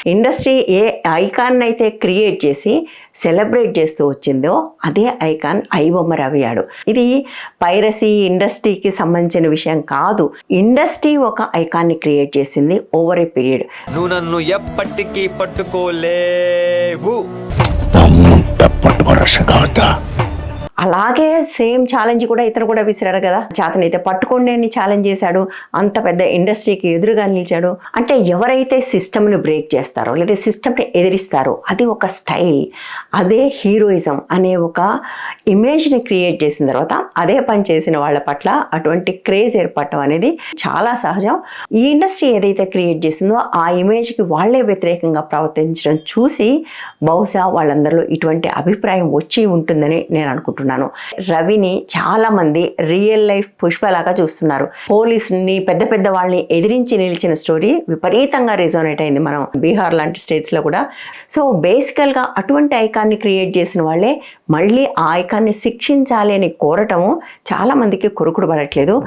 Industry ఏ icon అయితే create చేసి celebrate చేస్తూ వచ్చిందో అదే ఐకాన్ ఐబొమ్మ రవయ్యాడు. ఇది పైరసీ ఇండస్ట్రీకి సంబంధించిన విషయం కాదు. ఇండస్ట్రీ ఒక ఐకాన్ని క్రియేట్ చేసింది ఓవర్ ఏ పీరియడ్. నువ్వు నన్ను ఎప్పటికీ పట్టుకోలేవు. అలాగే సేమ్ ఛాలెంజ్ కూడా ఇతను కూడా విసిరాడు కదా. చేతనైతే పట్టుకోండి అని ఛాలెంజ్ చేశాడు. అంత పెద్ద ఇండస్ట్రీకి ఎదురుగా నిలిచాడు. అంటే ఎవరైతే సిస్టమ్ని బ్రేక్ చేస్తారో లేదా సిస్టమ్ని ఎదిరిస్తారో అది ఒక స్టైల్, అదే హీరోయిజం అనే ఒక ఇమేజ్ని క్రియేట్ చేసిన తర్వాత అదే పని చేసిన వాళ్ళ పట్ల అటువంటి క్రేజ్ ఏర్పడటం అనేది చాలా సహజం. ఈ ఇండస్ట్రీ ఏదైతే క్రియేట్ చేసిందో ఆ ఇమేజ్కి వాళ్ళే వ్యతిరేకంగా ప్రవర్తించడం చూసి బహుశా వాళ్ళందరిలో ఇటువంటి అభిప్రాయం వచ్చి ఉంటుందని నేను అనుకుంటున్నాను. రవిని చాలా మంది రియల్ లైఫ్ పుష్పలాగా చూస్తున్నారు. పోలీసుని పెద్ద పెద్ద వాళ్ళని ఎదిరించి నిలిచిన స్టోరీ విపరీతంగా రిజోనేట్ అయింది మనం బీహార్ లాంటి స్టేట్స్లో కూడా. సో బేసికల్గా అటువంటి ఐకాన్ని క్రియేట్ చేసిన వాళ్ళే మళ్ళీ ఆ ఐకాన్ని శిక్షించాలి అని కోరటము చాలా మందికి కొరుకుడు పడట్లేదు.